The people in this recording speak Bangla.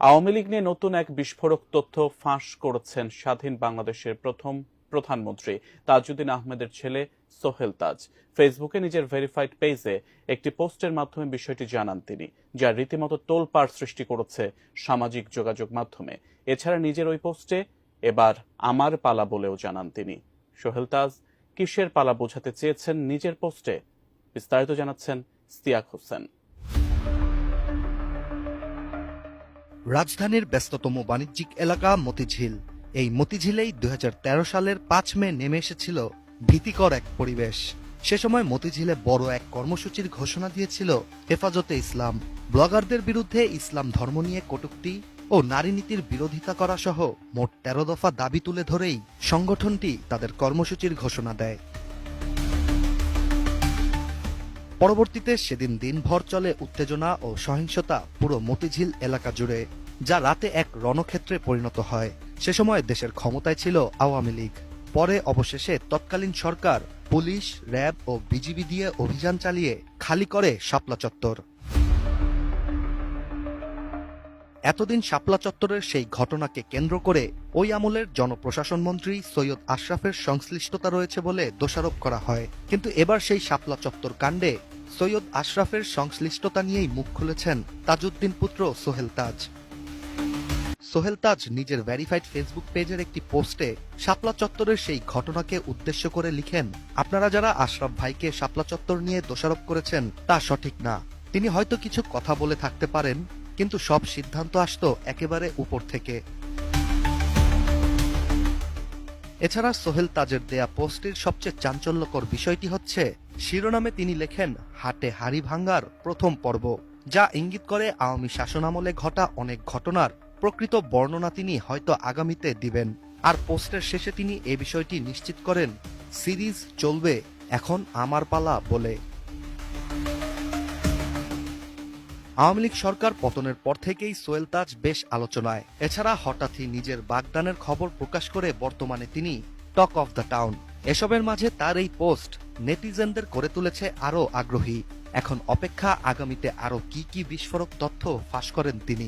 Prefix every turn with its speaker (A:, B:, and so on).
A: আওয়ামী লীগ নিয়ে নতুন এক বিস্ফোরক তথ্য ফাঁস করেছেন স্বাধীন বাংলাদেশের প্রথম প্রধানমন্ত্রী তাজউদ্দিন আহমেদের ছেলে সোহেল তাজ। ফেসবুকে নিজের ভেরিফাইড পেজে একটি পোস্টের মাধ্যমে বিষয়টি জানান তিনি, যা রীতিমতো তোলপাড় সৃষ্টি করেছে সামাজিক যোগাযোগ মাধ্যমে। এছাড়া নিজের ওই পোস্টে এবার আমার পালা বলেও জানান তিনি। সোহেল তাজ কিসের পালা বোঝাতে চেয়েছেন নিজের পোস্টে, বিস্তারিত জানাচ্ছেন ইস্তিয়াক হোসেন।
B: রাজধানীর ব্যস্ততম বাণিজ্যিক এলাকা মতিঝিল। এই মতিঝিলেই ২০১৩ সালের ৫ মে নেমে এসেছিল ভীতিকর এক পরিবেশ। সে সময় মতিঝিলে বড় এক কর্মসূচির ঘোষণা দিয়েছিল হেফাজতে ইসলাম। ব্লগারদের বিরুদ্ধে ইসলাম ধর্ম নিয়ে কটূক্তি ও নারী নীতির বিরোধিতা করা সহ মোট ১৩ দফা দাবি তুলে ধরেই সংগঠনটি তাদের কর্মসূচির ঘোষণা দেয়। পরবর্তীতে সেদিন দিনভর চলে উত্তেজনা ও সহিংসতা পুরো মতিঝিল এলাকা জুড়ে, যা রাতে এক রণক্ষেত্রে পরিণত হয়। সে সময় দেশের ক্ষমতায় ছিল আওয়ামী লীগ। পরে অবশেষে তৎকালীন সরকার পুলিশ, র্যাব ও বিজিবি দিয়ে অভিযান চালিয়ে খালি করে শাপলা চত্বর। এতদিন শাপলা চত্বরের সেই ঘটনাকে কেন্দ্র করে ওই আমলের জনপ্রশাসন মন্ত্রী সৈয়দ আশরাফের সংশ্লিষ্টতা রয়েছে বলে দোষারোপ করা হয়। কিন্তু এবার সেই শাপলা চত্বর কাণ্ডে সৈয়দ আশরাফের সংশ্লিষ্টতা নিয়েই মুখ খুলেছেন তাজউদ্দিন পুত্র সোহেল তাজ। সোহেল তাজ নিজের ভেরিফাইড ফেসবুক পেজের একটি পোস্টে শাপলা চত্বরের সেই ঘটনাকে উদ্দেশ্য করে লিখেন, আপনারা যারা আশরাফ ভাইকে শাপলা চত্বর নিয়ে দোষারোপ করেছেন তা সঠিক না। তিনি হয়তো কিছু কথা বলে থাকতে পারেন, কিন্তু সব সিদ্ধান্ত আসতো একেবারে উপর থেকে। এছাড়া সোহেল তাজের দেয়া পোস্টের সবচেয়ে চাঞ্চল্যকর বিষয়টি হচ্ছে শিরোনামে তিনি লেখেন হাটে হাড়ি ভাঙ্গার প্রথম পর্ব, যা ইঙ্গিত করে আওয়ামী শাসনামলে ঘটা অনেক ঘটনার প্রকৃত বর্ণনা তিনি হয়তো আগামীতে দিবেন। আর পোস্টের শেষে তিনি এ বিষয়টি নিশ্চিত করেন, সিরিজ চলবে এখন আমার পালা বলে। আওয়ামী লীগ সরকার পতনের পর থেকেই সোহেল তাজ বেশ আলোচনায়। এছাড়া হঠাৎই নিজের বাগদানের খবর প্রকাশ করে বর্তমানে তিনি টক অফ দ্য টাউন। এসবের মাঝে তার এই পোস্ট নেটিজেনদের করে তুলেছে আরও আগ্রহী। এখন অপেক্ষা আগামীতে আরও কি বিস্ফোরক তথ্য ফাঁস করেন তিনি।